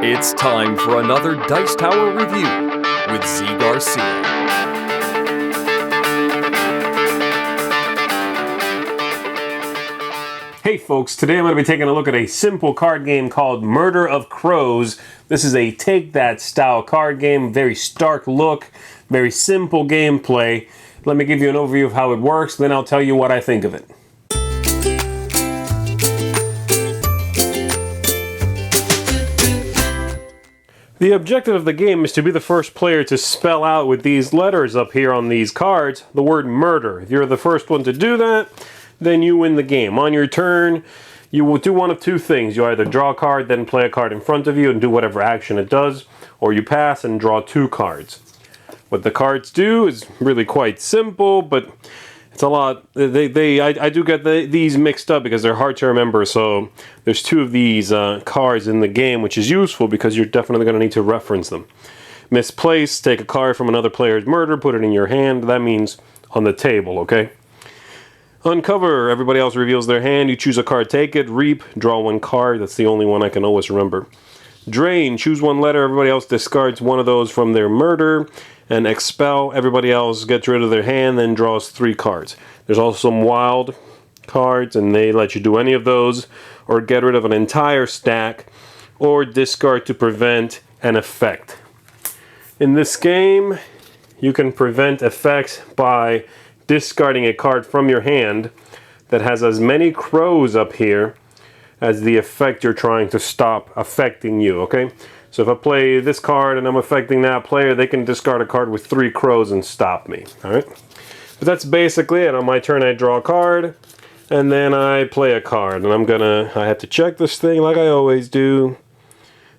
It's time for another Dice Tower review with Z. Garcia. Hey folks, today I'm going to be taking a look at a simple card game called Murder of Crows. This is a Take That style card game, very stark look, very simple gameplay. Let me give you an overview of how it works, then I'll tell you what I think of it. The objective of the game is to be the first player to spell out with these letters up here on these cards the word murder. If you're the first one to do that, then you win the game. On your turn, you will do one of two things. You either draw a card, then play a card in front of you and do whatever action it does, or you pass and draw two cards. What the cards do is really quite simple, but it's a lot. I do get these mixed up because they're hard to remember. So there's two of these cards in the game, which is useful because you're definitely going to need to reference them. Misplace, take a card from another player's murder, put it in your hand. That means on the table, okay? Uncover, everybody else reveals their hand. You choose a card, take it. Reap, draw one card. That's the only one I can always remember. Drain, choose one letter. Everybody else discards one of those from their murder. And expel, everybody else gets rid of their hand, then draws three cards. There's also some wild cards, and they let you do any of those, or get rid of an entire stack, or discard to prevent an effect. In this game, you can prevent effects by discarding a card from your hand that has as many crows up here as the effect you're trying to stop affecting you, okay? So if I play this card and I'm affecting that player, they can discard a card with three crows and stop me, alright? But that's basically it. On my turn I draw a card, and then I play a card, and I have to check this thing like I always do.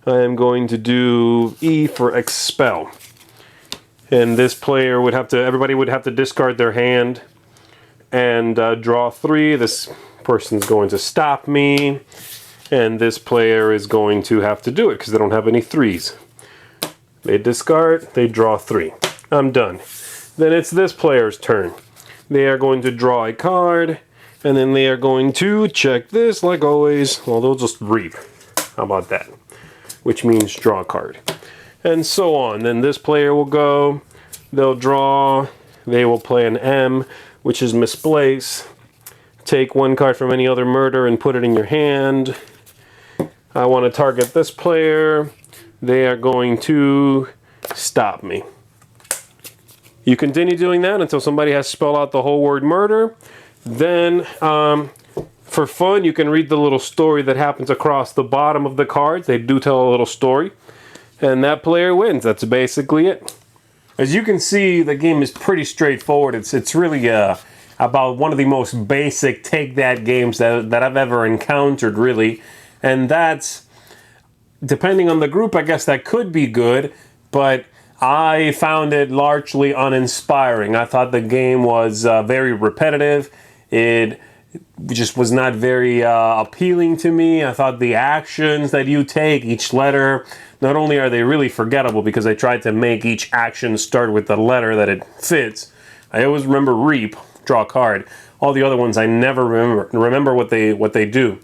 I am going to do E for expel. And this player would have to, everybody would have to discard their hand and draw three. This person's going to stop me, and this player is going to have to do it because they don't have any threes. They discard, they draw three. I'm done. Then it's this player's turn. They are going to draw a card, and then they are going to check this like always. Well, they'll just reap. How about that? Which means draw a card. And so on. Then this player will go, they'll draw, they will play an M, which is misplace. Take one card from any other murder and put it in your hand. I want to target this player. They are going to stop me. You continue doing that until somebody has spelled out the whole word murder. Then, for fun, you can read the little story that happens across the bottom of the cards. They do tell a little story. And that player wins. That's basically it. As you can see, the game is pretty straightforward. It's really about one of the most basic take-that games that I've ever encountered, really. And that's, depending on the group, I guess that could be good, but I found it largely uninspiring. I thought the game was very repetitive. It just was not very appealing to me. I thought the actions that you take, each letter, not only are they really forgettable because I tried to make each action start with the letter that it fits. I always remember reap, draw a card. All the other ones I never remember what they do.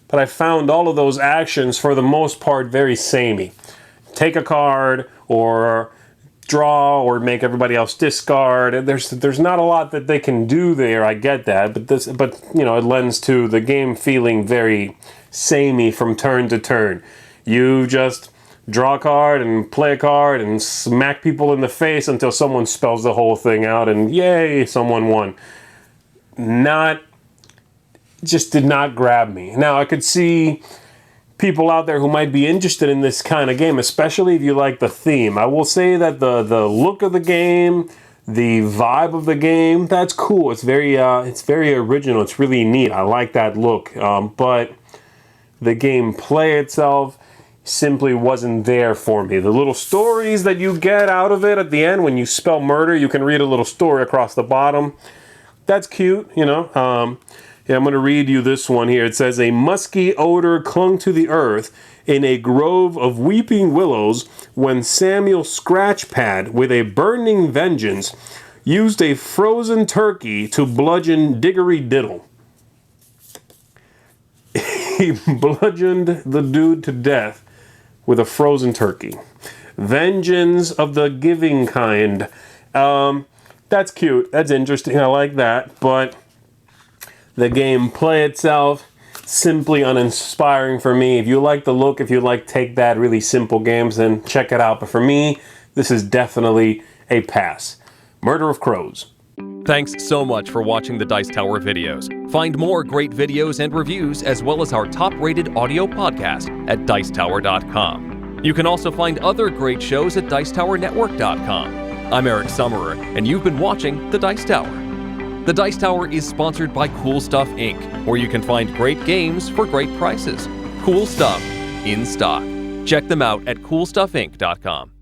But I found all of those actions for the most part very samey. Take a card or draw or make everybody else discard. There's not a lot that they can do there. I get that, but you know, it lends to the game feeling very samey from turn to turn. You just draw a card and play a card and smack people in the face until someone spells the whole thing out and yay, someone won. Just did not grab me. Now I could see people out there who might be interested in this kind of game, especially if you like the theme. I will say that the look of the game, the vibe of the game, that's cool. It's very original. It's really neat. I like that look. But the gameplay itself simply wasn't there for me. The little stories that you get out of it at the end when you spell murder, you can read a little story across the bottom. That's cute, you know. Yeah, I'm going to read you this one here. It says, a musky odor clung to the earth in a grove of weeping willows when Samuel Scratchpad, with a burning vengeance, used a frozen turkey to bludgeon Diggory Diddle. He bludgeoned the dude to death with a frozen turkey. Vengeance of the giving kind. That's cute. That's interesting. I like that. But the gameplay itself, simply uninspiring for me. If you like the look, if you like take that really simple games, then check it out. But for me, this is definitely a pass. Murder of Crows. Thanks so much for watching the Dice Tower videos. Find more great videos and reviews, as well as our top-rated audio podcast at Dicetower.com. You can also find other great shows at Dicetowernetwork.com. I'm Eric Summerer, and you've been watching The Dice Tower. The Dice Tower is sponsored by Cool Stuff Inc., where you can find great games for great prices. Cool stuff in stock. Check them out at CoolStuffInc.com.